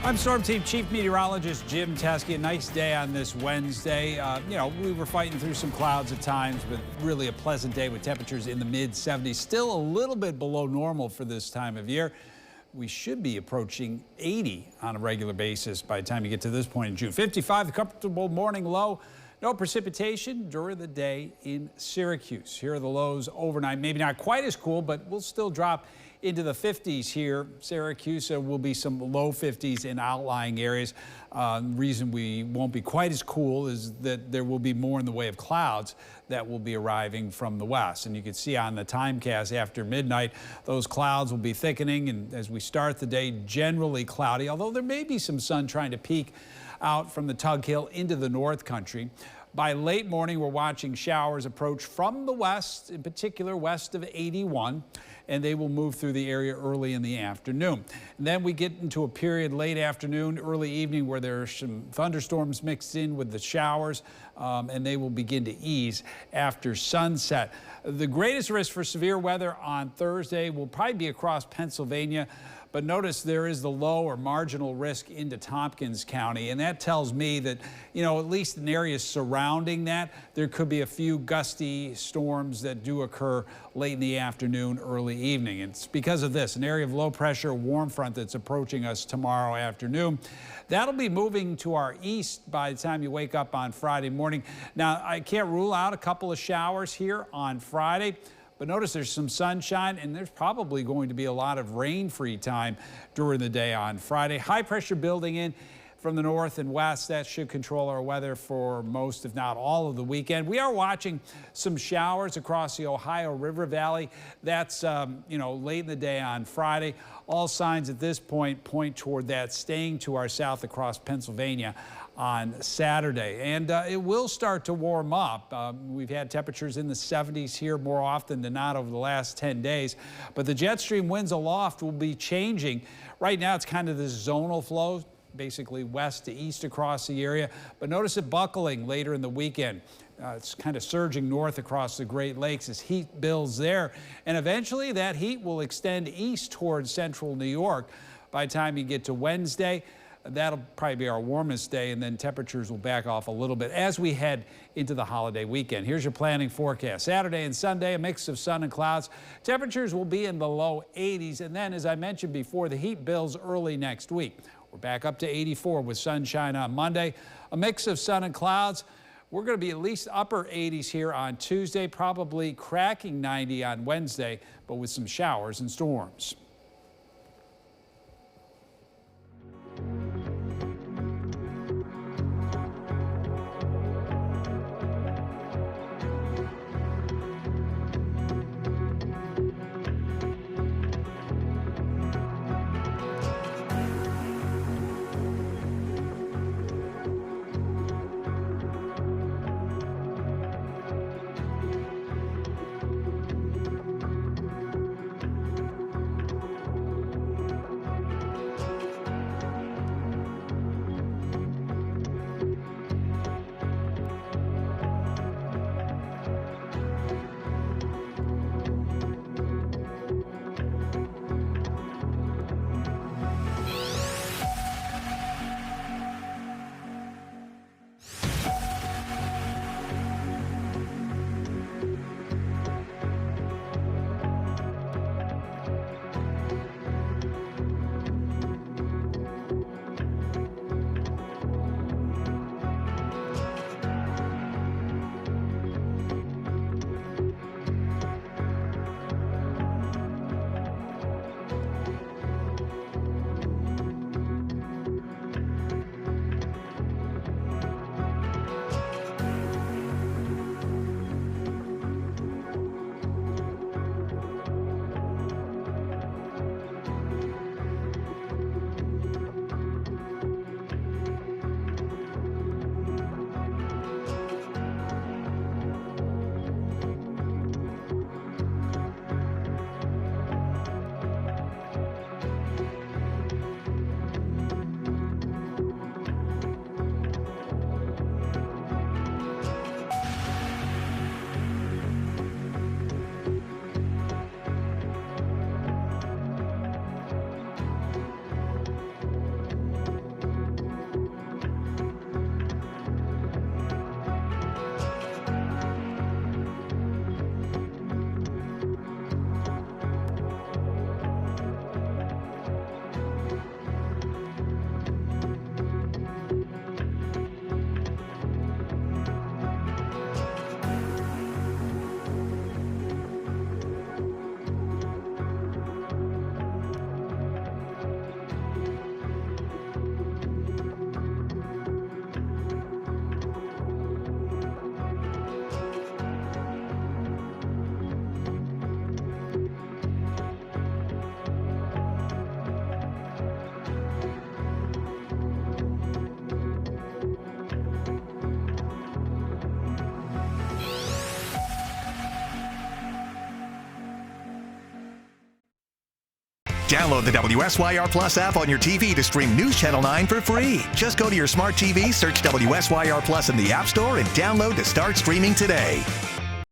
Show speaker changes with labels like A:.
A: I'm Storm Team Chief Meteorologist Jim Teskey. A nice day on this Wednesday. We were fighting through some clouds at times, but really a pleasant day with temperatures in the mid-70s. Still a little bit below normal for this time of year. We should be approaching 80 on a regular basis by the time you get to this point in June. 55, the comfortable morning low. No precipitation during the day in Syracuse. Here are the lows overnight. Maybe not quite as cool, but we'll still drop into the 50s here. Syracuse will be some low 50s in outlying areas. The reason we won't be quite as cool is that there will be more in the way of clouds that will be arriving from the west. And you can see on the timecast after midnight, those clouds will be thickening. And as we start the day, generally cloudy, although there may be some sun trying to peek out from the Tug Hill into the North Country. By late morning, we're watching showers approach from the west, in particular west of 81, and they will move through the area early in the afternoon. And then we get into a period late afternoon, early evening where there are some thunderstorms mixed in with the showers, and they will begin to ease after sunset. The greatest risk for severe weather on Thursday will probably be across Pennsylvania. But notice there is the low or marginal risk into Tompkins County, and that tells me that, at least in areas surrounding that, there could be a few gusty storms that do occur late in the afternoon, early evening. It's because of this, an area of low pressure warm front that's approaching us tomorrow afternoon. That'll be moving to our east by the time you wake up on Friday morning. Now, I can't rule out a couple of showers here on Friday. But notice there's some sunshine, and there's probably going to be a lot of rain-free time during the day on Friday. High pressure building in from the north and west. That should control our weather for most, if not all, of the weekend. We are watching some showers across the Ohio River Valley. That's, late in the day on Friday. All signs at this point point toward that staying to our south across Pennsylvania on Saturday. And it will start to warm up. We've had temperatures in the 70s here more often than not over the last 10 days. But the jet stream winds aloft will be changing. Right now it's kind of this zonal flow, basically west to east across the area. But notice it buckling later in the weekend. It's kind of surging north across the Great Lakes as heat builds there. And eventually that heat will extend east towards central New York. By the time you get to Wednesday, that'll probably be our warmest day, and then temperatures will back off a little bit as we head into the holiday weekend. Here's your planning forecast. Saturday and Sunday, a mix of sun and clouds. Temperatures will be in the low 80s, and then, as I mentioned before, the heat builds early next week. We're back up to 84 with sunshine on Monday. A mix of sun and clouds. We're going to be at least upper 80s here on Tuesday, probably cracking 90 on Wednesday, but with some showers and storms.
B: Download the WSYR Plus app on your TV to stream News Channel 9 for free. Just go to your smart TV, search WSYR Plus in the App Store, and download to start streaming today.